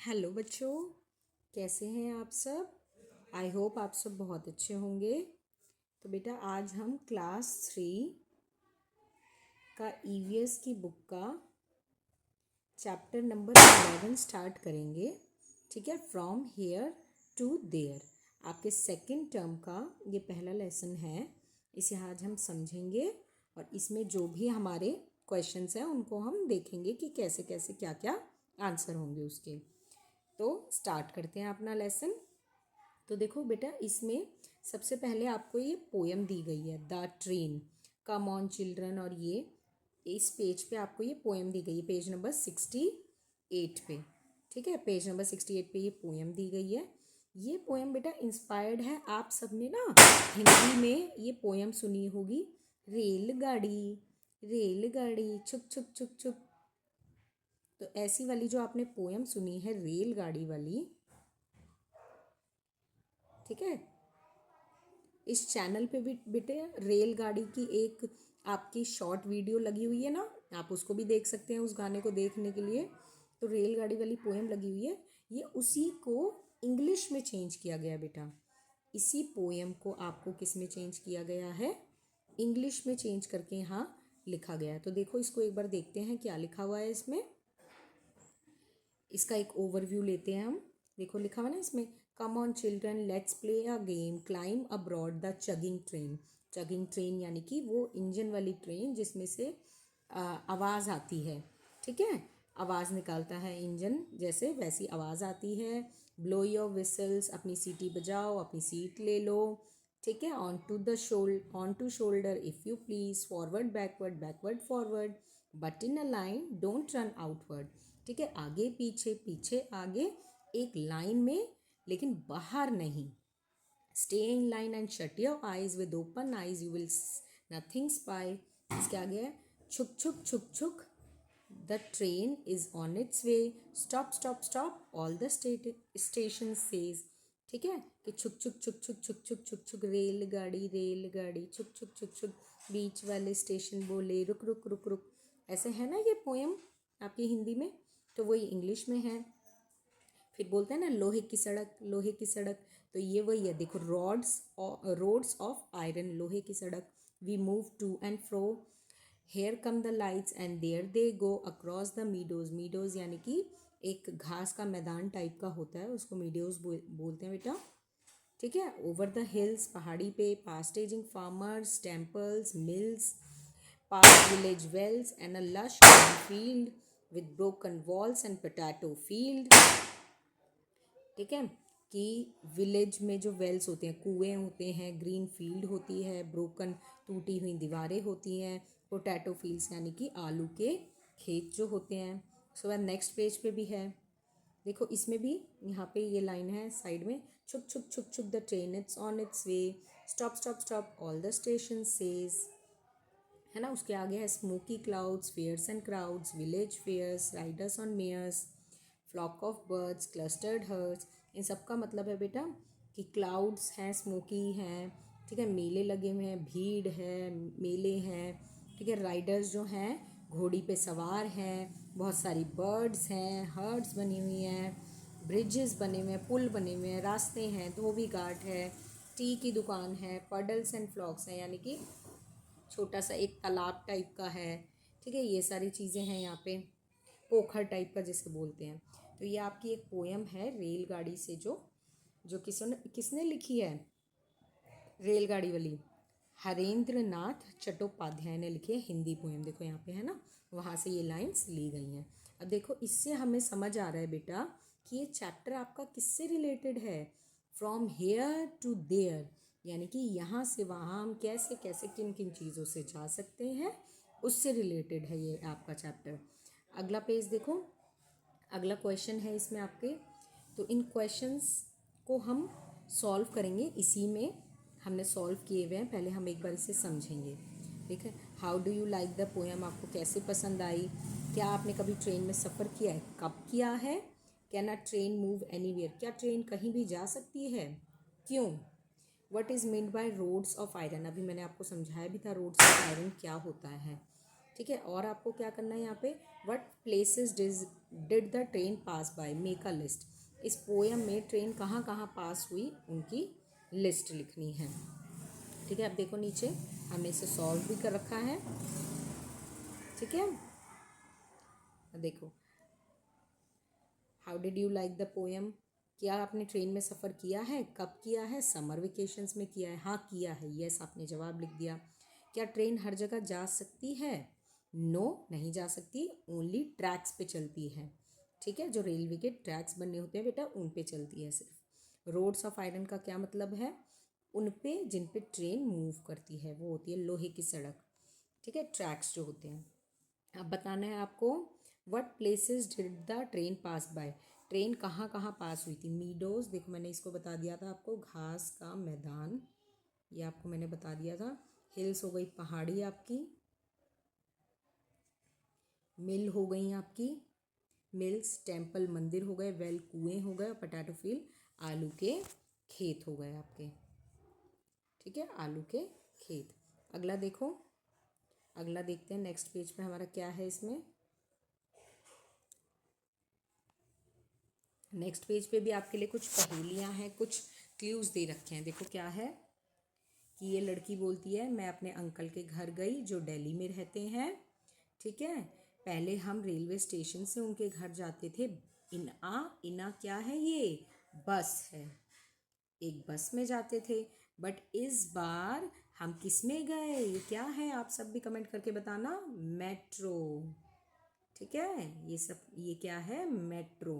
Hello बच्चों, कैसे हैं आप सब। आई होप आप सब बहुत अच्छे होंगे। तो बेटा आज हम क्लास 3 का ईवीएस की बुक का चैप्टर नंबर 11 स्टार्ट करेंगे। ठीक है, फ्रॉम हेयर टू देयर। आपके सेकंड टर्म का ये पहला लेसन है। इसे आज हम समझेंगे और इसमें जो भी हमारे क्वेश्चंस हैं उनको हम देखेंगे कि कैसे कैसे क्या क्या आंसर होंगे उसके। तो स्टार्ट करते हैं अपना लेसन। तो देखो बेटा, इसमें सबसे पहले आपको ये पोयम दी गई है, the train, come on children. और ये इस पेज पे आपको ये पोयम दी गई है, पेज नंबर 68 पे। ठीक है, पेज नंबर 68 पे ये पोयम दी गई है। ये पोयम बेटा इंस्पायर्ड है, आप सबने ना हिंदी में ये पोयम सुनी होगी, रेलगाड़ी रेलगाड़ी छुक छुक छुक छुक। तो ऐसी वाली जो आपने पोयम सुनी है रेलगाड़ी वाली, ठीक है, इस चैनल पे भी बेटे रेलगाड़ी की एक आपकी शॉर्ट वीडियो लगी हुई है ना, आप उसको भी देख सकते हैं उस गाने को देखने के लिए। तो रेलगाड़ी वाली पोयम लगी हुई है, ये उसी को इंग्लिश में चेंज किया गया बेटा। इसी पोयम को आपको किस में चेंज किया गया है, इंग्लिश में चेंज करके यहाँ लिखा गया है। तो देखो इसको एक बार देखते हैं क्या लिखा हुआ है इसमें। इसका एक ओवरव्यू लेते हैं हम। देखो लिखा हुआ ना इसमें, come on children let's play a game climb abroad the chugging train. Chugging train यानी कि वो इंजन वाली ट्रेन जिसमें से आवाज़ आती है। ठीक है, आवाज़ निकालता है इंजन, जैसे वैसी आवाज़ आती है। ब्लो योर विसल्स, अपनी सीटी बजाओ, अपनी सीट ले लो। ठीक है, on to shoulder if you please, forward backward backward forward, but in a line don't run outward. ठीक है, आगे पीछे पीछे आगे, एक लाइन में लेकिन बाहर नहीं। Stay in line and shut your eyes, with open eyes you will nothing spy. इसके आगे है छुक छुक छुक छुक, the train is on its way, stop stop stop all the station says. ठीक है, कि छुक छुक छुक छुक छुक छुक छुक छुक रेलगाड़ी छुक छुक छुक छुक, बीच वाले स्टेशन बोले रुक रुक रुक रुक। ऐसे है ना ये पोएम आपकी हिंदी में, तो वही इंग्लिश में है। फिर बोलते हैं ना लोहे की सड़क लोहे की सड़क, तो ये वही है। देखो, रोड्स ऑफ आयरन, लोहे की सड़क, we move to and fro, here come the lights and there they go across the meadows. Meadows यानी कि एक घास का मैदान टाइप का होता है, उसको मीडोज बोलते हैं बेटा। ठीक है, ओवर द हिल्स, पहाड़ी पे, past ageing farmers, temples, mills, past village wells and a lush field with broken walls and potato field. ठीक है, कि विलेज में जो वेल्स होते हैं, कुएं होते हैं, ग्रीन फील्ड होती है, ब्रोकन टूटी हुई दीवारें होती हैं, पोटैटो फील्ड्स यानी कि आलू के खेत जो होते हैं। उसके बाद नेक्स्ट पेज पे भी है, देखो इसमें भी यहाँ पे ये लाइन है साइड में, छुक छुक छुक छुक the train it's on its way, stop stop stop all the station says. है ना, उसके आगे है smoky clouds, fairs and crowds, village fairs, riders on mares, flock of birds, clustered herds. इन सब का मतलब है बेटा कि क्लाउड्स हैं, स्मोकी हैं, ठीक है, मेले लगे हुए हैं, भीड़ है, मेले हैं। ठीक है, राइडर्स जो हैं घोड़ी पे सवार हैं, बहुत सारी बर्ड्स हैं, हर्ट्स बनी हुई हैं, ब्रिजेस बने हुए हैं, पुल बने हुए हैं, रास्ते हैं, धोबी घाट है, टी की दुकान है, पडल्स एंड फ्लॉक्स हैं यानी कि छोटा सा एक तालाब टाइप का है। ठीक है, ये सारी चीज़ें हैं यहाँ पे, पोखर टाइप का जिसे बोलते हैं। तो ये आपकी एक पोयम है रेलगाड़ी से, जो जो किसने लिखी है रेलगाड़ी वाली, हरेंद्र नाथ चट्टोपाध्याय ने लिखी है हिंदी पोयम। देखो यहाँ पे है ना, वहाँ से ये लाइंस ली गई हैं। अब देखो इससे हमें समझ आ रहा है बेटा कि ये चैप्टर आपका किससे रिलेटेड है, फ्रॉम हेयर टू देयर, यानी कि यहाँ से वहाँ हम कैसे कैसे किन किन चीज़ों से जा सकते हैं, उससे रिलेटेड है ये आपका चैप्टर। अगला पेज देखो, अगला क्वेश्चन है इसमें आपके। तो इन क्वेश्चंस को हम सॉल्व करेंगे, इसी में हमने सॉल्व किए हुए हैं, पहले हम एक बार इसे समझेंगे। ठीक है, how do you like the poem, आपको कैसे पसंद आई, क्या आपने कभी ट्रेन में सफ़र किया है, कब किया है, can a train move anywhere, क्या ट्रेन कहीं भी जा सकती है, क्यों, what is mean by roads of iron, अभी मैंने आपको समझाया भी था रोड्स ऑफ आयरन क्या होता है। ठीक है। और आपको क्या करना है यहाँ पे, what places did the train pass by, make a list. इस पोएम में ट्रेन कहाँ कहाँ पास हुई उनकी लिस्ट लिखनी है। ठीक है। अब देखो नीचे हमने इसे सॉल्व भी कर रखा है। ठीक है। देखो, how did you like the poem. क्या आपने ट्रेन में सफ़र किया है, कब किया है, समर वेकेशंस में किया है। हाँ किया है, यस आपने जवाब लिख दिया। क्या ट्रेन हर जगह जा सकती है, नो नहीं जा सकती, ओनली ट्रैक्स पे चलती है। ठीक है। जो रेलवे के ट्रैक्स बने होते हैं बेटा उन पे चलती है सिर्फ। रोड्स ऑफ आयरन का क्या मतलब है, उन पे जिन पे ट्रेन मूव करती है वो होती है लोहे की सड़क। ठीक है। ट्रैक्स जो होते हैं। अब बताना है आपको, what places did the train pass by. Train कहाँ कहाँ पास हुई थी। मीडोज, देखो मैंने इसको बता दिया था आपको, घास का मैदान, ये आपको मैंने बता दिया था। हिल्स हो गई पहाड़ी आपकी, मिल हो गई आपकी, मिल्स टेम्पल मंदिर हो गए, वेल कुएं हो गए, और पोटैटो फील्ड आलू के खेत हो गए आपके। ठीक है। आलू के खेत। अगला देखो, अगला देखते हैं नेक्स्ट पेज पे हमारा क्या है। इसमें नेक्स्ट पेज पे भी आपके लिए कुछ पहेलियां हैं, कुछ क्लूज दे रखे हैं। देखो क्या है कि ये लड़की बोलती है, मैं अपने अंकल के घर गई जो दिल्ली में रहते हैं। ठीक है। पहले हम रेलवे स्टेशन से उनके घर जाते थे, इना इना क्या है, ये बस है, एक बस में जाते थे। बट इस बार हम किस में गए, ये क्या है, आप सब भी कमेंट करके बताना, मेट्रो। ठीक है। ये सब ये क्या है, मेट्रो।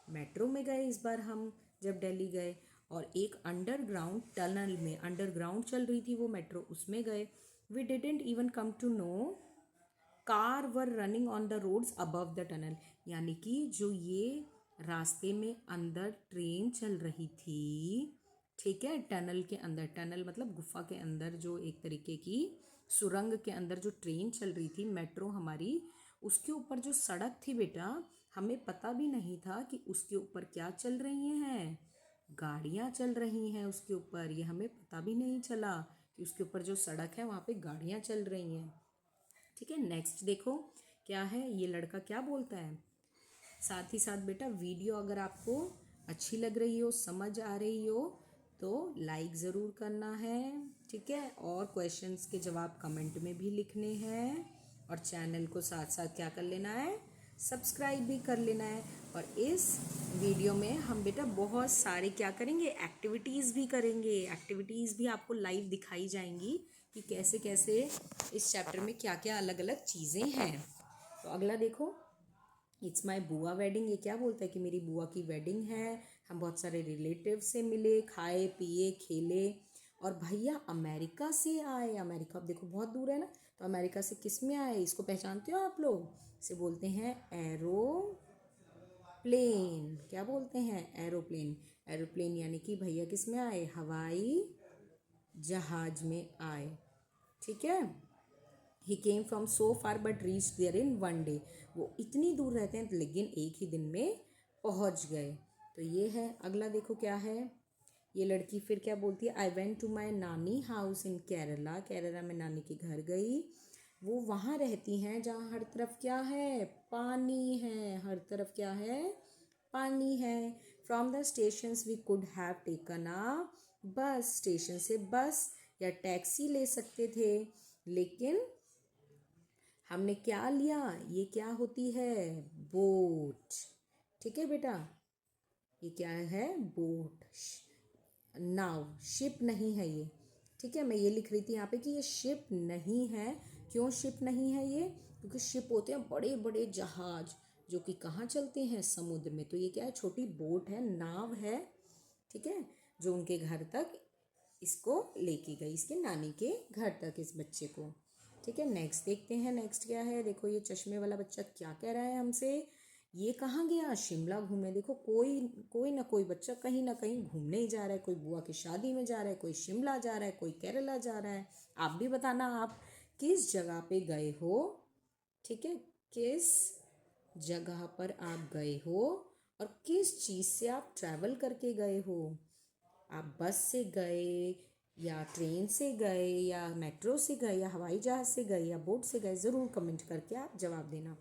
मेट्रो में गए इस बार हम जब दिल्ली गए, और एक अंडरग्राउंड टनल में, अंडरग्राउंड चल रही थी वो मेट्रो, उसमें गए। We didn't even come to know car were running on the roads above the tunnel. यानी कि जो ये रास्ते में अंदर ट्रेन चल रही थी, ठीक है, टनल के अंदर, टनल मतलब गुफा के अंदर, जो एक तरीके की सुरंग के अंदर जो ट्रेन चल रही थी मेट्रो हमारी, उसके ऊपर जो सड़क थी बेटा, हमें पता भी नहीं था कि उसके ऊपर क्या चल रही हैं, गाड़ियाँ चल रही हैं उसके ऊपर। ये हमें पता भी नहीं चला कि उसके ऊपर जो सड़क है वहाँ पे गाड़ियाँ चल रही हैं। ठीक है। नेक्स्ट देखो क्या है, ये लड़का क्या बोलता है। साथ ही साथ बेटा वीडियो अगर आपको अच्छी लग रही हो, समझ आ रही हो, तो लाइक ज़रूर करना है। ठीक है। और क्वेश्चंस के जवाब कमेंट में भी लिखने हैं, और चैनल को साथ साथ क्या कर लेना है, सब्सक्राइब भी कर लेना है। और इस वीडियो में हम बेटा बहुत सारे क्या करेंगे, एक्टिविटीज़ भी करेंगे। एक्टिविटीज़ भी आपको लाइव दिखाई जाएंगी कि कैसे कैसे इस चैप्टर में क्या क्या अलग अलग चीज़ें हैं। तो अगला देखो, इट्स माई बुआ वेडिंग। ये क्या बोलता है कि मेरी बुआ की वेडिंग है, हम बहुत सारे रिलेटिव से मिले, खाए पिए खेले, और भैया अमेरिका से आए। अमेरिका अब देखो बहुत दूर है ना, तो अमेरिका से किस में आए, इसको पहचानते हो आप लोग, इसे बोलते हैं एरोप्लेन। क्या बोलते हैं, एरोप्लेन। एरोप्लेन यानी कि भैया किस में आए, हवाई जहाज में आए। ठीक है। He came from so far but reach there in one day. वो इतनी दूर रहते हैं लेकिन एक ही दिन में पहुंच गए। तो ये है। अगला देखो क्या है, ये लड़की फिर क्या बोलती है, आई वेंट टू माई नानी हाउस इन केरला। केरला में नानी के घर गई। वो वहाँ रहती हैं जहाँ हर तरफ क्या है, पानी है, हर तरफ क्या है, पानी है। From the station we could have taken a bus. Station से बस या टैक्सी ले सकते थे, लेकिन हमने क्या लिया, ये क्या होती है, बोट। ठीक है बेटा, ये क्या है, बोट, नाव, शिप नहीं है ये। ठीक है। मैं ये लिख रही थी यहाँ पे कि ये शिप नहीं है। क्यों शिप नहीं है ये, क्योंकि शिप होते हैं बड़े बड़े जहाज जो कि कहाँ चलते हैं, समुद्र में। तो ये क्या है, छोटी बोट है, नाव है। ठीक है। जो उनके घर तक इसको लेके गई, इसके नानी के घर तक, इस बच्चे को। ठीक है। नेक्स्ट देखते हैं, नेक्स्ट क्या है। देखो ये चश्मे वाला बच्चा क्या कह रहा है हमसे, ये कहाँ गया, शिमला घूमने। देखो कोई कोई ना कोई बच्चा कहीं ना कहीं घूमने ही जा रहा है। कोई बुआ की शादी में जा रहा है, कोई शिमला जा रहा है, कोई केरला जा रहा है। आप भी बताना आप किस जगह पे गए हो। ठीक है। किस जगह पर आप गए हो, और किस चीज़ से आप ट्रैवल करके गए हो। आप बस से गए, या ट्रेन से गए या मेट्रो से गए या हवाई जहाज़ से गए या बोट से गए, ज़रूर कमेंट करके आप जवाब देना।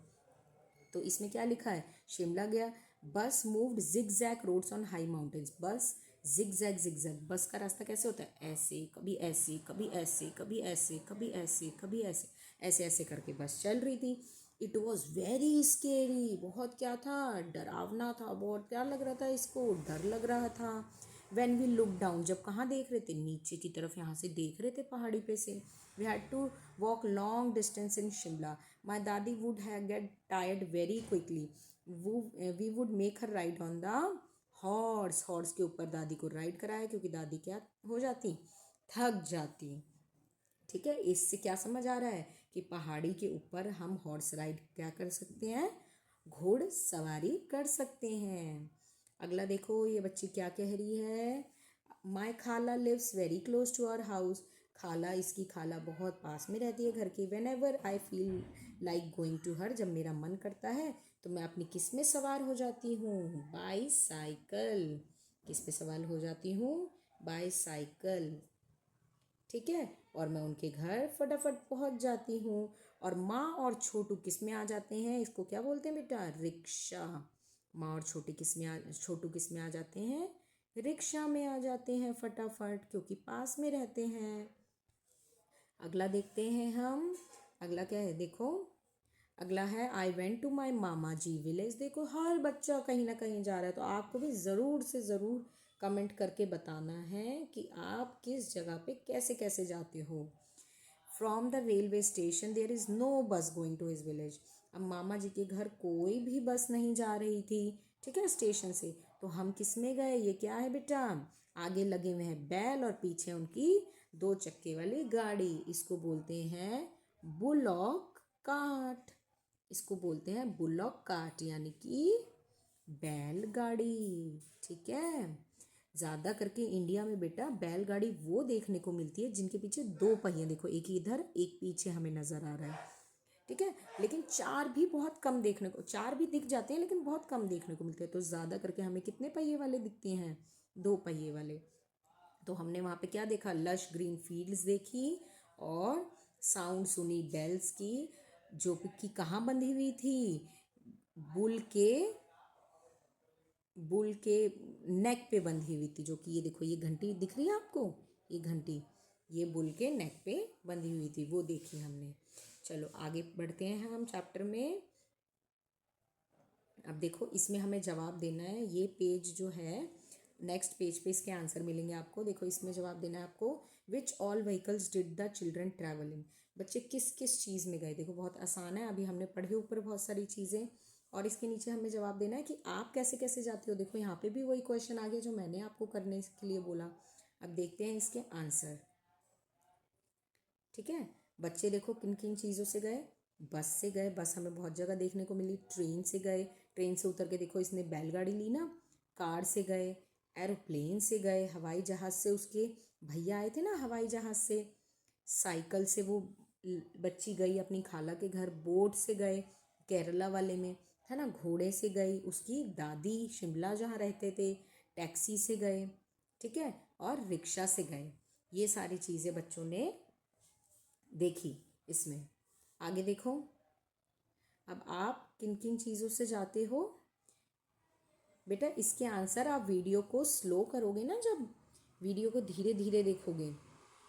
तो इसमें क्या लिखा है, शिमला गया। Bus moved zig zag roads on high mountains. Bus zig zag, zig zag bus का रास्ता कैसे होता है, ऐसे, कभी ऐसे, कभी ऐसे, कभी ऐसे, कभी ऐसे, कभी ऐसे, ऐसे ऐसे करके बस चल रही थी। इट वॉज वेरी स्केरी, बहुत क्या था, डरावना था, बहुत क्या लग रहा था, इसको डर लग रहा था। वेन वी लुक डाउन, जब कहाँ देख रहे थे, नीचे की तरफ, यहाँ से देख रहे थे पहाड़ी पे से। We had to walk long distance in Shimla. My दादी would have get tired very quickly. We would make her ride on the horse. Horse के ऊपर दादी को राइड कराया, क्योंकि दादी क्या हो जाती, थक जाती। ठीक है, इससे क्या समझ आ रहा है कि पहाड़ी के ऊपर हम हॉर्स राइड क्या कर सकते हैं, घोड़ सवारी कर सकते हैं। अगला देखो, ये बच्ची क्या कह रही है, माई खाला lives very close to our house. खाला, इसकी खाला बहुत पास में रहती है घर की। Whenever I feel like going to her, जब मेरा मन करता है तो मैं अपनी किस में सवार हो जाती हूँ, बाईसाइकिल। किस पे सवार हो जाती हूँ, बाईसाइकिल। ठीक है, और मैं उनके घर फटाफट पहुंच जाती हूँ। और माँ और छोटू किस में आ जाते हैं, इसको क्या बोलते हैं बेटा, रिक्शा। माँ और छोटू किस में आ जाते हैं, रिक्शा में आ जाते हैं फटाफट, क्योंकि पास में रहते हैं। अगला देखते हैं हम, अगला क्या है देखो, अगला है आई वेंट टू माई मामा जी विलेज। देखो, हर बच्चा कहीं ना कहीं जा रहा है, तो आपको भी ज़रूर से ज़रूर कमेंट करके बताना है कि आप किस जगह पे कैसे कैसे जाते हो। From the railway station there is no bus going to his village. अब मामा जी के घर कोई भी बस नहीं जा रही थी, ठीक है, स्टेशन से। तो हम किस में गए, ये क्या है बेटा, आगे लगे हुए हैं बैल और पीछे उनकी 2 चक्के वाली गाड़ी। इसको बोलते हैं बुलॉक कार्ट। इसको बोलते हैं बुलॉक कार्ट, यानी कि बैलगाड़ी। ठीक है, ज़्यादा करके इंडिया में बेटा बैलगाड़ी वो देखने को मिलती है जिनके पीछे 2 पहिए, देखो एक इधर एक पीछे हमें नज़र आ रहा है। ठीक है, लेकिन 4 भी बहुत कम देखने को, 4 भी दिख जाते हैं लेकिन बहुत कम देखने को मिलते हैं। तो ज़्यादा करके हमें कितने पहिए वाले दिखते हैं, 2 पहिए वाले। तो हमने वहाँ पे क्या देखा, लश ग्रीन फील्ड्स देखी और साउंड सुनी बेल्स की, जो कि कहाँ बंधी हुई थी, बुल के बुल के नेक पे बंधी हुई थी। जो कि ये देखो, ये घंटी दिख रही है आपको, ये घंटी, ये बुल के नेक पे बंधी हुई थी, वो देखी हमने। चलो आगे बढ़ते हैं हम चैप्टर में। अब देखो, इसमें हमें जवाब देना है। ये पेज जो है, नेक्स्ट पेज पे इसके आंसर मिलेंगे आपको। देखो, इसमें जवाब देना है आपको, which all vehicles did the children travel in. बच्चे किस किस चीज़ में गए। देखो, बहुत आसान है, अभी हमने पढ़ी ऊपर बहुत सारी चीज़ें, और इसके नीचे हमें जवाब देना है कि आप कैसे कैसे जाते हो। देखो, यहाँ पे भी वही क्वेश्चन आ गया जो मैंने आपको करने के लिए बोला। अब देखते हैं इसके आंसर। ठीक है, बच्चे देखो किन किन चीज़ों से गए, बस से गए, बस हमें बहुत जगह देखने को मिली। ट्रेन से गए, ट्रेन से उतर के देखो इसने बैलगाड़ी ली ना। कार से गए, एरोप्लेन से गए, हवाई जहाज़ से उसके भैया आए थे ना हवाई जहाज़ से। साइकिल से वो बच्ची गई अपनी खाला के घर। बोट से गए केरला वाले में, है ना। घोड़े से गई उसकी दादी शिमला जहाँ रहते थे। टैक्सी से गए, ठीक है, और रिक्शा से गए। ये सारी चीज़ें बच्चों ने देखी इसमें। आगे देखो, अब आप किन किन चीज़ों से जाते हो बेटा। इसके आंसर आप वीडियो को स्लो करोगे ना, जब वीडियो को धीरे धीरे देखोगे,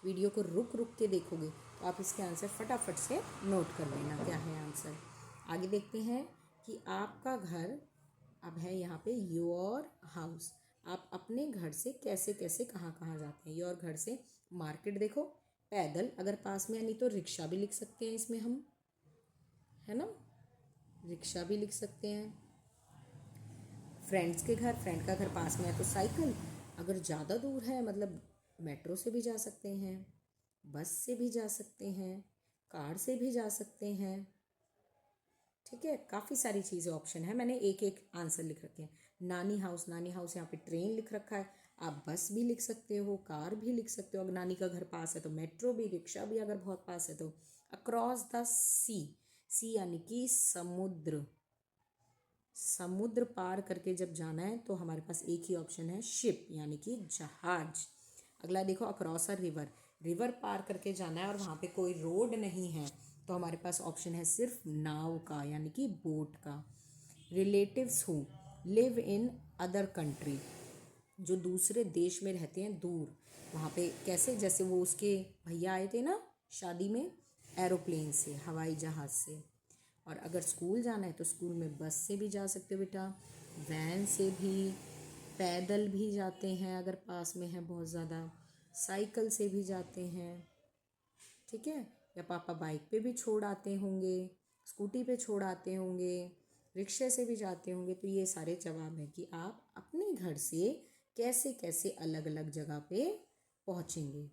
वीडियो को रुक रुक के देखोगे, तो आप इसके आंसर फटाफट से नोट कर लेना क्या है आंसर। आगे देखते हैं कि आपका घर, अब है यहाँ पे योर हाउस। आप अपने घर से कैसे कैसे कहाँ कहाँ जाते हैं। योर घर से मार्केट, देखो पैदल अगर पास में है, नहीं तो रिक्शा भी लिख सकते हैं इसमें हम, है ना, रिक्शा भी लिख सकते हैं। फ्रेंड्स के घर, फ्रेंड का घर पास में है तो साइकिल, अगर ज़्यादा दूर है मतलब मेट्रो से भी जा सकते हैं, बस से भी जा सकते हैं, कार से भी जा सकते हैं। ठीक है, काफ़ी सारी चीज़ें ऑप्शन है, मैंने एक एक आंसर लिख रखे हैं। नानी हाउस, नानी हाउस यहाँ पे ट्रेन लिख रखा है, आप बस भी लिख सकते हो, कार भी लिख सकते हो। अगर नानी का घर पास है तो मेट्रो भी, रिक्शा भी अगर बहुत पास है तो। अक्रॉस द सी, सी यानी कि समुद्र, समुद्र पार करके जब जाना है तो हमारे पास एक ही ऑप्शन है, शिप यानी कि जहाज। अगला देखो, अक्रॉस अ रिवर, रिवर पार करके जाना है और वहाँ पे कोई रोड नहीं है, तो हमारे पास ऑप्शन है सिर्फ नाव का यानी कि बोट का। Relatives who live in other country, जो दूसरे देश में रहते हैं दूर, वहाँ पे कैसे, जैसे वो उसके भैया आए थे ना शादी में, एरोप्लेन से, हवाई जहाज़ से। और अगर स्कूल जाना है तो स्कूल में बस से भी जा सकते हो बेटा, वैन से भी, पैदल भी जाते हैं अगर पास में है बहुत ज़्यादा, साइकिल से भी जाते हैं, ठीक है, या पापा बाइक पे भी छोड़ आते होंगे, स्कूटी पे छोड़ आते होंगे, रिक्शे से भी जाते होंगे। तो ये सारे जवाब हैं कि आप अपने घर से कैसे कैसे अलग अलग जगह पे पहुँचेंगे।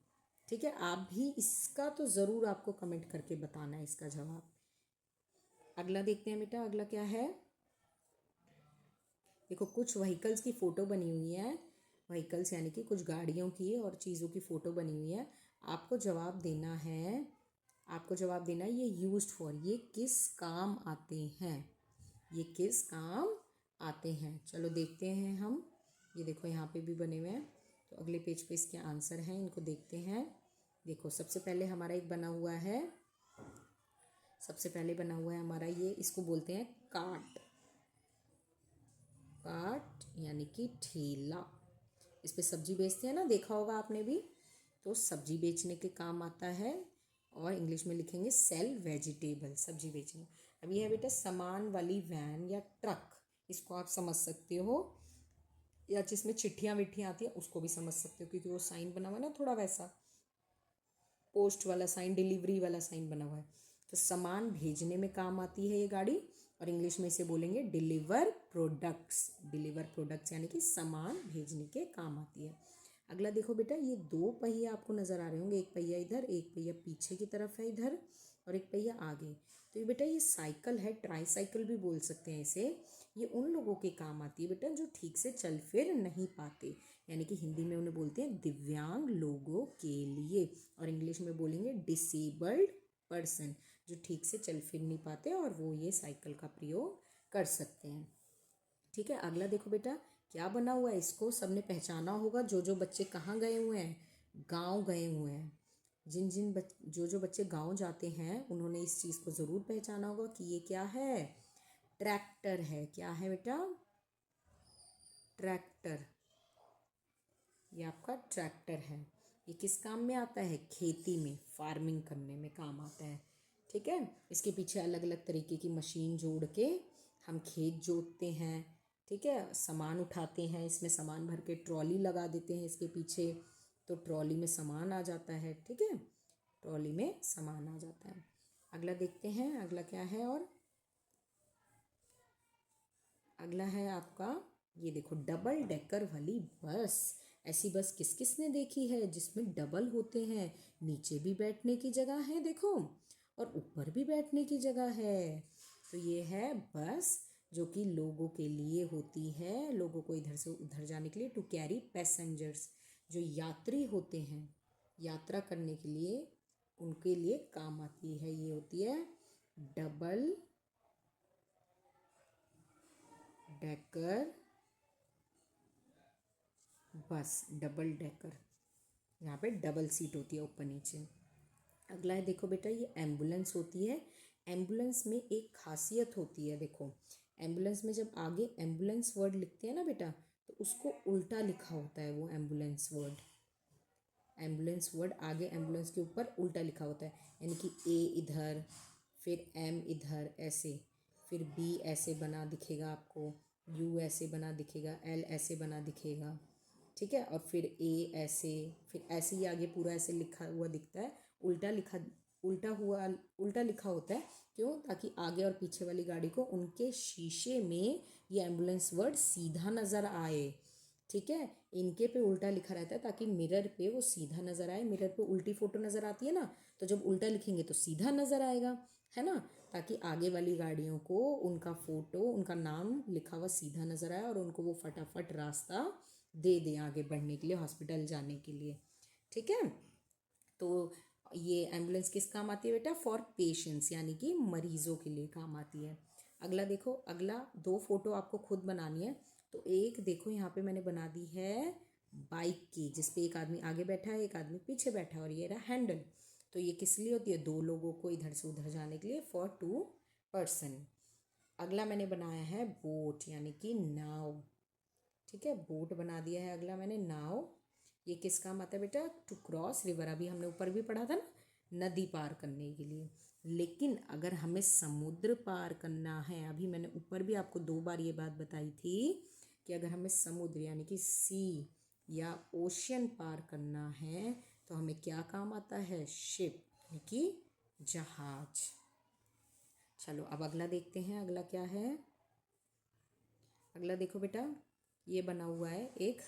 ठीक है, आप भी इसका तो ज़रूर आपको कमेंट करके बताना है इसका जवाब। अगला देखते हैं बेटा, अगला क्या है। देखो, कुछ व्हीकल्स की फ़ोटो बनी हुई है, व्हीकल्स यानी कि कुछ गाड़ियों की और चीज़ों की फ़ोटो बनी हुई है। आपको जवाब देना है, आपको जवाब देना है ये यूज्ड फॉर, ये किस काम आते हैं, ये किस काम आते हैं। चलो देखते हैं हम, ये देखो यहाँ पे भी बने हुए हैं, तो अगले पेज पे इसके आंसर हैं, इनको देखते हैं। देखो, सबसे पहले हमारा एक बना हुआ है, सबसे पहले बना हुआ है हमारा ये, इसको बोलते हैं कार्ट, कार्ट यानी कि ठेला। इस पे सब्जी बेचते हैं ना, देखा होगा आपने भी, तो सब्जी बेचने के काम आता है, और इंग्लिश में लिखेंगे सेल वेजिटेबल, सब्जी बेचना। अब ये है बेटा सामान वाली वैन या ट्रक, इसको आप समझ सकते हो, या जिसमें चिट्ठियाँ विट्ठियाँ आती है उसको भी समझ सकते हो, क्योंकि वो साइन बना हुआ है ना थोड़ा वैसा, पोस्ट वाला साइन, डिलीवरी वाला साइन बना हुआ है। तो सामान भेजने में काम आती है ये गाड़ी, और इंग्लिश में इसे बोलेंगे डिलीवर प्रोडक्ट्स, डिलीवर प्रोडक्ट्स यानी कि सामान भेजने के काम आती है। अगला देखो बेटा, ये दो पहिए आपको नज़र आ रहे होंगे, एक पहिया इधर, एक पहिया पीछे की तरफ है इधर, और एक पहिया आगे। तो ये बेटा ये साइकिल है, ट्राई साइकिल भी बोल सकते हैं इसे। ये उन लोगों के काम आती है बेटा जो ठीक से चल फिर नहीं पाते, यानी कि हिंदी में उन्हें बोलते हैं दिव्यांग लोगों के लिए, और इंग्लिश में बोलेंगे डिसेबल्ड पर्सन, जो ठीक से चल फिर नहीं पाते और वो ये साइकिल का प्रयोग कर सकते हैं। ठीक है, अगला देखो बेटा क्या बना हुआ है, इसको सबने पहचाना होगा, जो जो बच्चे कहाँ गए हुए हैं, गांव गए हुए हैं, जो जो बच्चे गांव जाते हैं उन्होंने इस चीज़ को ज़रूर पहचाना होगा कि ये क्या है, ट्रैक्टर है। क्या है बेटा, ट्रैक्टर, ये आपका ट्रैक्टर है। ये किस काम में आता है, खेती में, फार्मिंग करने में काम आता है। ठीक है, इसके पीछे अलग अलग तरीके की मशीन जोड़ के हम खेत जोतते हैं, ठीक है, सामान उठाते हैं, इसमें सामान भर के ट्रॉली लगा देते हैं इसके पीछे, तो ट्रॉली में सामान आ जाता है, ठीक है, ट्रॉली में सामान आ जाता है। अगला देखते हैं, अगला क्या है, और अगला है आपका, ये देखो डबल डेकर वाली बस। ऐसी बस किस किस ने देखी है जिसमें डबल होते हैं, नीचे भी बैठने की जगह है देखो, और ऊपर भी बैठने की जगह है। तो ये है बस, जो कि लोगों के लिए होती है, लोगों को इधर से उधर जाने के लिए, टू कैरी पैसेंजर्स, जो यात्री होते हैं यात्रा करने के लिए, उनके लिए काम आती है। ये होती है double decker bus, double decker, यहाँ पे डबल सीट होती है ऊपर नीचे। अगला है देखो बेटा, ये एम्बुलेंस होती है। एम्बुलेंस में एक खासियत होती है, देखो एम्बुलेंस में जब आगे एम्बुलेंस वर्ड लिखते हैं ना बेटा, तो उसको उल्टा लिखा होता है वो एम्बुलेंस वर्ड, एम्बुलेंस वर्ड आगे एम्बुलेंस के ऊपर उल्टा लिखा होता है, यानी कि ए इधर, फिर एम इधर ऐसे, फिर बी ऐसे बना दिखेगा आपको, यू ऐसे बना दिखेगा, एल ऐसे बना दिखेगा, ठीक है, और फिर ए ऐसे, फिर ऐसे ही आगे पूरा ऐसे लिखा हुआ दिखता है, उल्टा लिखा होता है। क्यों, ताकि आगे और पीछे वाली गाड़ी को उनके शीशे में ये एम्बुलेंस वर्ड सीधा नज़र आए, ठीक है, इनके पे उल्टा लिखा रहता है ताकि मिरर पे वो सीधा नज़र आए। मिरर पे उल्टी फ़ोटो नज़र आती है ना, तो जब उल्टा लिखेंगे तो सीधा नज़र आएगा, है ना, ताकि आगे वाली गाड़ियों को उनका फ़ोटो, उनका नाम लिखा हुआ सीधा नज़र आए और उनको वो फटाफट रास्ता दे दें आगे बढ़ने के लिए, हॉस्पिटल जाने के लिए। ठीक है, तो ये एम्बुलेंस किस काम आती है बेटा, फॉर पेशेंट्स, यानी कि मरीजों के लिए काम आती है। अगला देखो, अगला दो फोटो आपको खुद बनानी है। तो एक देखो यहाँ पे मैंने बना दी है बाइक की, जिस पे एक आदमी आगे बैठा है एक आदमी पीछे बैठा है और ये रहा हैंडल। तो ये किस लिए होती है? 2 लोगों को इधर से उधर जाने के लिए, फॉर 2 पर्सन। अगला मैंने बनाया है बोट यानी कि नाव। ठीक है, बोट बना दिया है। अगला मैंने नाव, ये किस काम आता है बेटा? To cross river. अभी हमने ऊपर भी पढ़ा था ना, नदी पार करने के लिए। लेकिन अगर हमें समुद्र पार करना है, अभी मैंने ऊपर भी आपको 2 बार ये बात बताई थी कि अगर हमें समुद्र यानी कि सी या ओशियन पार करना है तो हमें क्या काम आता है? शिप यानी कि जहाज। चलो अब अगला देखते हैं, अगला क्या है। अगला देखो बेटा, ये बना हुआ है एक,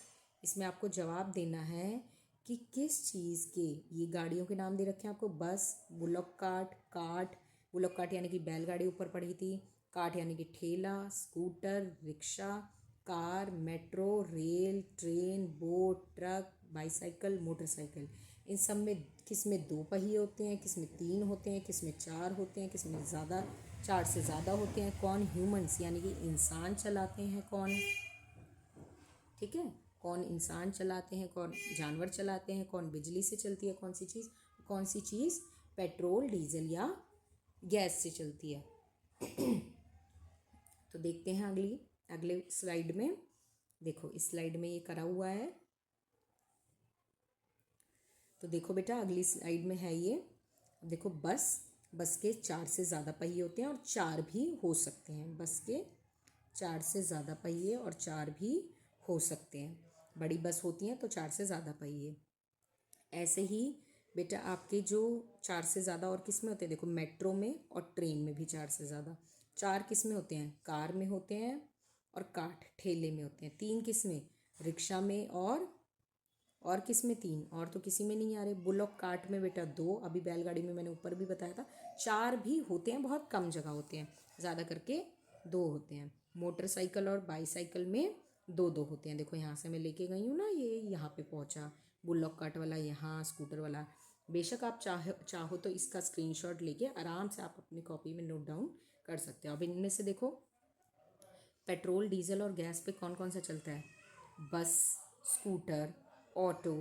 इसमें आपको जवाब देना है कि किस चीज़ के, ये गाड़ियों के नाम दे रखे हैं आपको, बस, bullock cart, cart, bullock cart यानी कि बैलगाड़ी ऊपर पड़ी थी, कार्ट यानी कि ठेला, scooter, rickshaw, car, metro, rail, train, boat, truck, bicycle, motorcycle. इन सब में किस में 2 पहिए होते हैं, किस में 3 होते हैं, किस में 4 होते हैं, किस में 4 से ज़्यादा होते हैं। कौन ह्यूमंस यानी कि इंसान चलाते हैं, कौन? ठीक है, कौन इंसान चलाते हैं, कौन जानवर चलाते हैं, कौन बिजली से चलती है, कौन सी चीज़ पेट्रोल, डीजल या गैस से चलती है। तो देखते हैं अगले स्लाइड में। देखो इस स्लाइड में ये करा हुआ है, तो देखो बेटा अगली स्लाइड में है ये। देखो बस के 4 से ज़्यादा पहिए होते हैं और 4 भी हो सकते हैं। बस के 4 से ज़्यादा पहिए और 4 भी हो सकते हैं। बड़ी बस होती हैं तो 4 से ज़्यादा पहिए। ऐसे ही बेटा आपके जो 4 से ज़्यादा और किस में होते हैं? देखो मेट्रो में और ट्रेन में भी 4 से ज़्यादा। 4 किस में होते हैं? कार में होते हैं और कार्ट ठेले में होते हैं। 3 किस में? रिक्शा में और किस में? 3 और तो किसी में नहीं आ रहे। बुलॉक कार्ट में बेटा 2, अभी बैलगाड़ी में मैंने ऊपर भी बताया था। 4 भी होते हैं, बहुत कम जगह होते हैं, ज़्यादा करके 2 होते हैं। मोटरसाइकिल और बाईसाइकिल में 2 होते हैं। देखो यहाँ से मैं लेके गई हूँ ना, ये यहाँ पे पहुँचा, बुलॉक कार्ट वाला यहाँ, स्कूटर वाला। बेशक आप चाहो तो इसका स्क्रीनशॉट लेके आराम से आप अपनी कॉपी में नोट डाउन कर सकते हो। अब इनमें से देखो पेट्रोल, डीजल और गैस पे कौन कौन सा चलता है? बस, स्कूटर, ऑटो,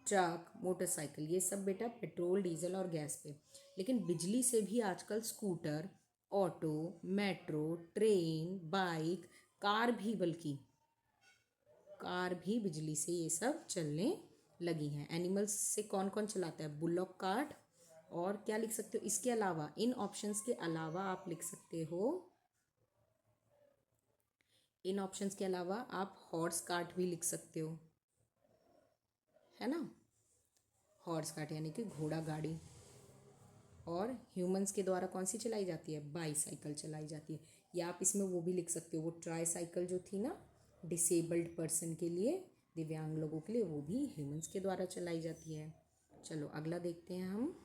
ट्रक, मोटरसाइकिल, ये सब बेटा पेट्रोल, डीजल और गैस पे। लेकिन बिजली से भी आजकल scooter, auto, metro, train, bike, car भी, बल्कि कार भी बिजली से ये सब चलने लगी हैं। एनिमल्स से कौन कौन चलाता है? बुलॉक कार्ट, और क्या लिख सकते हो इसके अलावा? इन ऑप्शंस के अलावा आप लिख सकते हो, इन ऑप्शंस के अलावा आप हॉर्स कार्ट भी लिख सकते हो, है ना। हॉर्स कार्ट यानी कि घोड़ा गाड़ी। और ह्यूमंस के द्वारा कौन सी चलाई जाती है? बाईसाइकिल चलाई जाती है। या आप इसमें वो भी लिख सकते हो, वो ट्राईसाइकिल जो थी ना डिसेबल्ड पर्सन के लिए, दिव्यांग लोगों के लिए, वो भी ह्यूमंस के द्वारा चलाई जाती है। चलो अगला देखते हैं हम।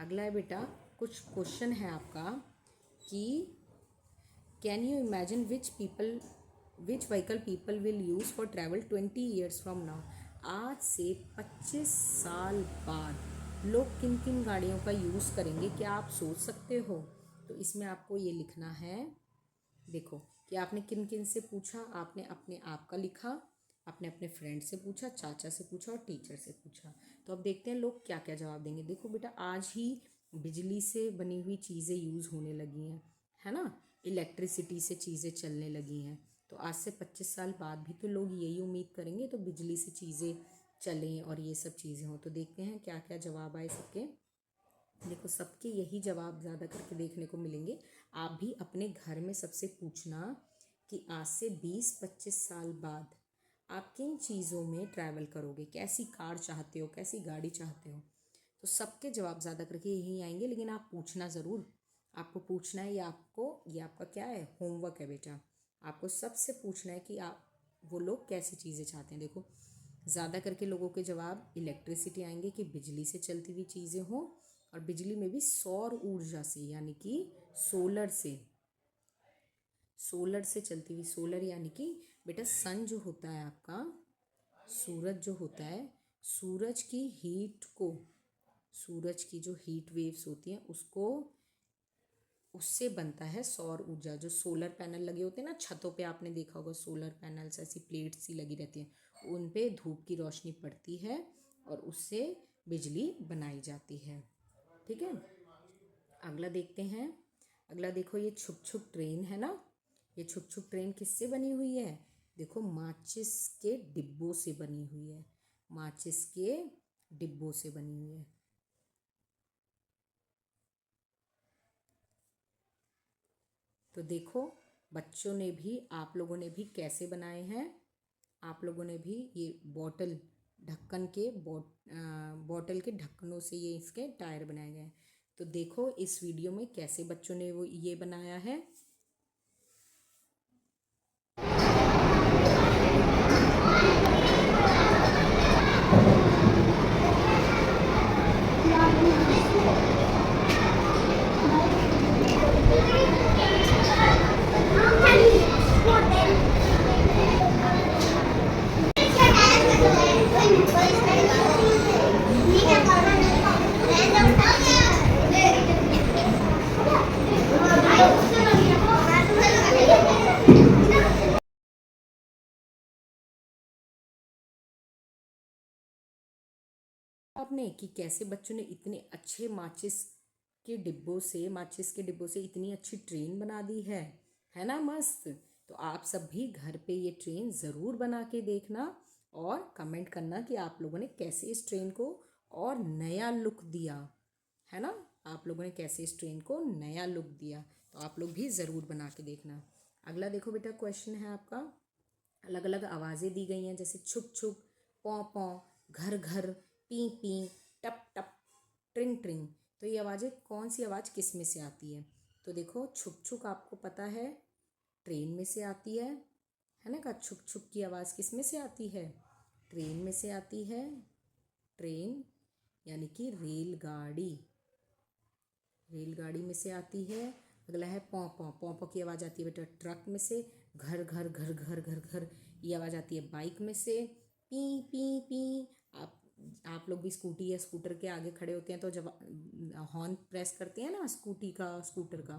अगला है बेटा, कुछ क्वेश्चन है आपका कि can you imagine which vehicle people will use for travel 20 years from now. आज से 25 साल बाद लोग किन किन गाड़ियों का यूज़ करेंगे, क्या आप सोच सकते हो? तो इसमें आपको ये लिखना है। देखो कि आपने किन किन से पूछा, आपने अपने आप का लिखा, आपने अपने फ्रेंड से पूछा, चाचा से पूछा और टीचर से पूछा। तो अब देखते हैं लोग क्या क्या जवाब देंगे। देखो बेटा आज ही बिजली से बनी हुई चीज़ें यूज़ होने लगी हैं, है ना, इलेक्ट्रिसिटी से चीज़ें चलने लगी हैं। तो आज से 25 साल बाद भी तो लोग यही उम्मीद करेंगे तो बिजली से चीज़ें चलें और ये सब चीज़ें हों। तो देखते हैं क्या क्या जवाब आए सबके। देखो सबके यही जवाब ज़्यादा करके देखने को मिलेंगे। आप भी अपने घर में सबसे पूछना कि आज से 20-25 साल बाद आप किन चीज़ों में ट्रैवल करोगे, कैसी कार चाहते हो, कैसी गाड़ी चाहते हो। तो सबके जवाब ज़्यादा करके यही आएंगे, लेकिन आप पूछना ज़रूर। आपको पूछना है, ये आपका क्या है, होमवर्क है बेटा। आपको सबसे पूछना है कि आप वो लोग कैसी चीज़ें चाहते हैं। देखो ज़्यादा करके लोगों के जवाब इलेक्ट्रिसिटी आएंगे कि बिजली से चलती हुई चीज़ें हों, और बिजली में भी सौर ऊर्जा से यानी कि सोलर से चलती हुई। सोलर यानी कि बेटा सन जो होता है आपका, सूरज जो होता है, सूरज की हीट को, सूरज की जो हीट वेव्स होती हैं उसको उससे बनता है सौर ऊर्जा। जो सोलर पैनल लगे होते हैं ना छतों पे, आपने देखा होगा सोलर पैनल्स ऐसी प्लेट्स सी लगी रहती हैं, उन पे धूप की रोशनी पड़ती है और उससे बिजली बनाई जाती है। ठीक है, अगला देखते हैं। अगला देखो, ये छुक छुक ट्रेन है ना, ये छुक छुक ट्रेन किससे बनी हुई है? देखो माचिस के डिब्बों से बनी हुई है, माचिस के डिब्बों से बनी हुई है। तो देखो बच्चों ने भी, आप लोगों ने भी कैसे बनाए हैं, आप लोगों ने भी ये बॉटल ढक्कन के बॉटल के ढक्कनों से ये इसके टायर बनाए गए हैं। तो देखो इस वीडियो में कैसे बच्चों ने वो ये बनाया है। आपने कि कैसे बच्चों ने इतने अच्छे माचिस के डिब्बों से इतनी अच्छी ट्रेन बना दी है ना मस्त। तो आप सब भी घर पे ये ट्रेन ज़रूर बना के देखना और कमेंट करना कि आप लोगों ने कैसे इस ट्रेन को और नया लुक दिया, है ना। आप लोगों ने कैसे इस ट्रेन को नया लुक दिया, तो आप लोग भी ज़रूर बना के देखना। अगला देखो बेटा, क्वेश्चन है आपका, अलग अलग आवाज़ें दी गई हैं, जैसे छुक छुक, पौ पौ, घर घर, पी पी, टप टप, ट्रिंग ट्रिंग। तो ये आवाज़ें कौन सी आवाज़ किस में से आती है? तो देखो छुक छुक आपको पता है ट्रेन में से आती है ना। का छुक छुक की आवाज़ किस में से आती है? ट्रेन में से आती है। ट्रेन यानी कि रेलगाड़ी, रेलगाड़ी में से आती है। अगला है पौ पौ, पौ पौ की आवाज़ आती है बेटा ट्रक में से। घर घर घर घर घर घर, ये आवाज़ आती है बाइक में से। पी पी पी, आप लोग भी स्कूटी या स्कूटर के आगे खड़े होते हैं तो जब हॉर्न प्रेस करते हैं ना स्कूटी का, स्कूटर का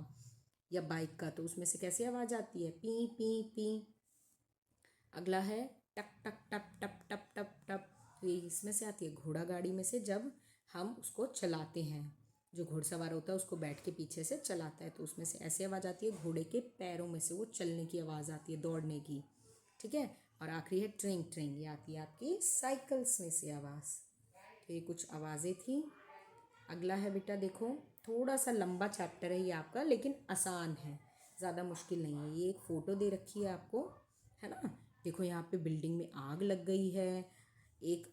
या बाइक का, तो उसमें से कैसी आवाज़ आती है? P P P. अगला है टक टक टप टप टप टप टप, तो ये इसमें से आती है घोड़ा गाड़ी में से, जब हम उसको चलाते हैं, जो घुड़सवार होता है उसको बैठ के पीछे से चलाता है, तो उसमें से ऐसी आवाज़ आती है घोड़े के पैरों में से, वो चलने की आवाज़ आती है, दौड़ने की। ठीक है, और आखिरी है ट्रिंग ट्रिंग, ये आती है आपकी साइकिल्स में से आवाज़। तो ये कुछ आवाज़ें थी। अगला है बेटा देखो, थोड़ा सा लंबा चैप्टर है ये आपका, लेकिन आसान है, ज़्यादा मुश्किल नहीं है। ये एक फ़ोटो दे रखी है आपको, है ना। देखो यहाँ पे बिल्डिंग में आग लग गई है, एक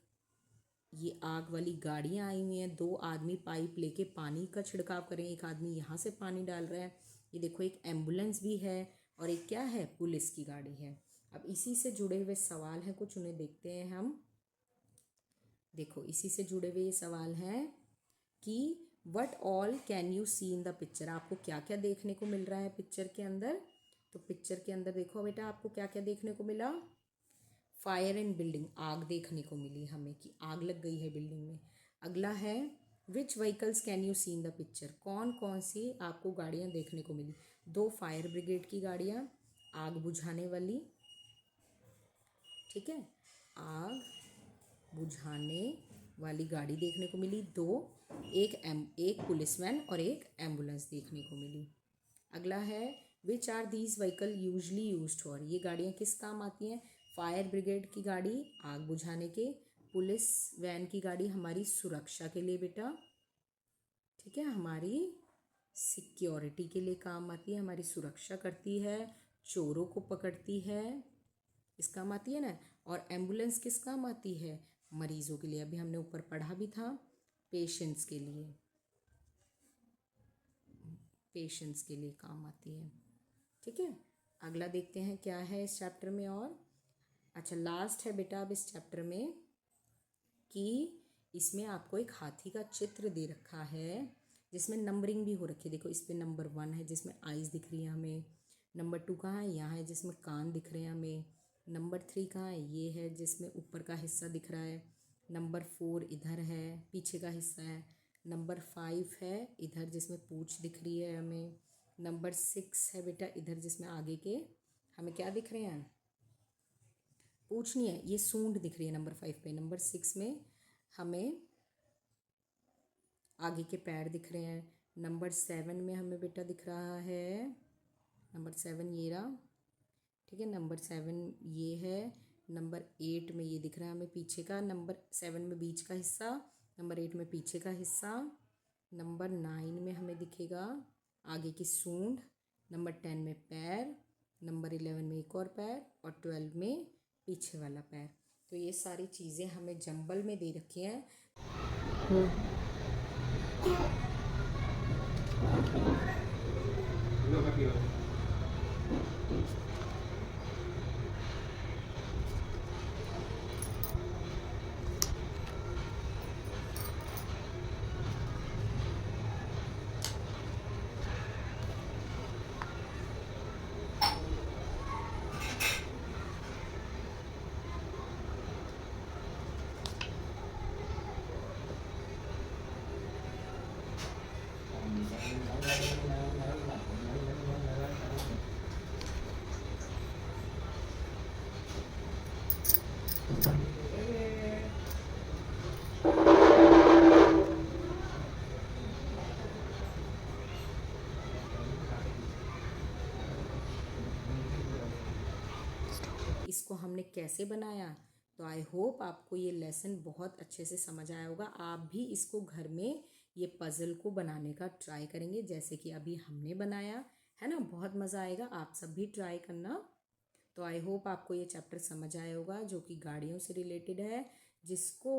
ये आग वाली गाड़ियाँ आई हुई हैं, दो आदमी पाइप लेके पानी का छिड़काव करें, एक आदमी यहाँ से पानी डाल रहा है। ये देखो एक एम्बुलेंस भी है, और एक क्या है, पुलिस की गाड़ी है। अब इसी से जुड़े हुए सवाल हैं कुछ, उन्हें देखते हैं हम। देखो इसी से जुड़े हुए ये सवाल हैं कि what all can you see in the picture, आपको क्या क्या देखने को मिल रहा है पिक्चर के अंदर। तो पिक्चर के अंदर देखो बेटा आपको क्या क्या देखने को मिला। फायर इन बिल्डिंग, आग देखने को मिली हमें कि आग लग गई है बिल्डिंग में। अगला है which vehicles can you see in the picture, कौन कौन सी आपको गाड़ियाँ देखने को मिली। दो फायर ब्रिगेड की गाड़ियाँ, आग बुझाने वाली, ठीक है, आग बुझाने वाली गाड़ी देखने को मिली दो, एक पुलिसमैन और एक एम्बुलेंस देखने को मिली। अगला है which are these vehicle usually used for, ये गाड़ियाँ किस काम आती हैं। फायर ब्रिगेड की गाड़ी आग बुझाने के, पुलिस वैन की गाड़ी हमारी सुरक्षा के लिए बेटा, ठीक है, हमारी सिक्योरिटी के लिए काम आती है, हमारी सुरक्षा करती है, चोरों को पकड़ती है, इस काम आती है ना। और एम्बुलेंस किस काम आती है, मरीजों के लिए, अभी हमने ऊपर पढ़ा भी था, पेशेंट्स के लिए, पेशेंट्स के लिए काम आती है। ठीक है, अगला देखते हैं क्या है इस चैप्टर में। और अच्छा लास्ट है बेटा अब इस चैप्टर में कि इसमें आपको एक हाथी का चित्र दे रखा है, जिसमें नंबरिंग भी हो रखी है। देखो इस पे नंबर 1 है जिसमें आइज़ दिख रही है हमें, नंबर 2 कहाँ है, यहाँ है जिसमें कान दिख रहे हैं हमें, नंबर 3 कहाँ है, ये है जिसमें ऊपर का हिस्सा दिख रहा है, नंबर 4 इधर है पीछे का हिस्सा है, नंबर 5 है इधर जिसमें पूँछ दिख रही है हमें, नंबर 6 है बेटा इधर, जिसमें आगे के हमें क्या दिख रहे हैं पूछनी है, ये सूंड दिख रही है नंबर 5 पे। नंबर 6 में हमें आगे के पैर दिख रहे हैं। नंबर 7 में हमें बेटा दिख रहा है, नंबर 7 ये रहा, ठीक है। नंबर 7 ये है। नंबर 8 में ये दिख रहा है हमें पीछे का, नंबर 7 में बीच का हिस्सा, नंबर 8 में पीछे का हिस्सा। नंबर 9 में हमें दिखेगा आगे की सूंड। नंबर 10 में पैर। नंबर 11 में एक और पैर, और 12 में पीछे वाला पैर। तो ये सारी चीज़ें हमें जंबल में दे रखी हैं। इसको हमने कैसे बनाया, तो आई होप आपको ये लेसन बहुत अच्छे से समझ आया होगा। आप भी इसको घर में ये पज़ल को बनाने का ट्राई करेंगे, जैसे कि अभी हमने बनाया है ना। बहुत मज़ा आएगा, आप सब भी ट्राई करना। तो आई होप आपको ये चैप्टर समझ आया होगा, जो कि गाड़ियों से रिलेटेड है। जिसको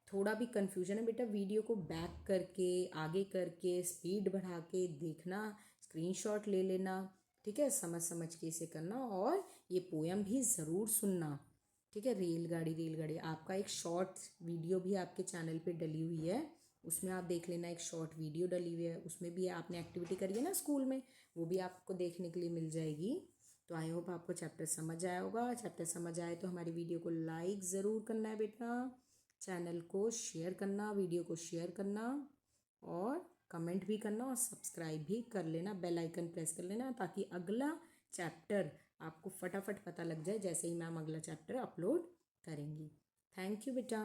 थोड़ा भी कन्फ्यूजन है बेटा, वीडियो को बैक करके आगे करके स्पीड बढ़ा के देखना, स्क्रीनशॉट ले लेना, ठीक है। समझ समझ के इसे करना, और ये पोयम भी ज़रूर सुनना, ठीक है। रेलगाड़ी रेलगाड़ी आपका एक शॉर्ट वीडियो भी आपके चैनल पे डली हुई है, उसमें आप देख लेना। एक शॉर्ट वीडियो डली हुई है, उसमें भी आपने एक्टिविटी करी है ना स्कूल में, वो भी आपको देखने के लिए मिल जाएगी। तो आई होप आपको चैप्टर समझ आया होगा। चैप्टर समझ आए तो हमारी वीडियो को लाइक ज़रूर करना है बेटा, चैनल को शेयर करना, वीडियो को शेयर करना, और कमेंट भी करना, और सब्सक्राइब भी कर लेना, बेल आइकन प्रेस कर लेना, ताकि अगला चैप्टर आपको फटाफट पता लग जाए जैसे ही मैम अगला चैप्टर अपलोड करेंगी। थैंक यू बेटा।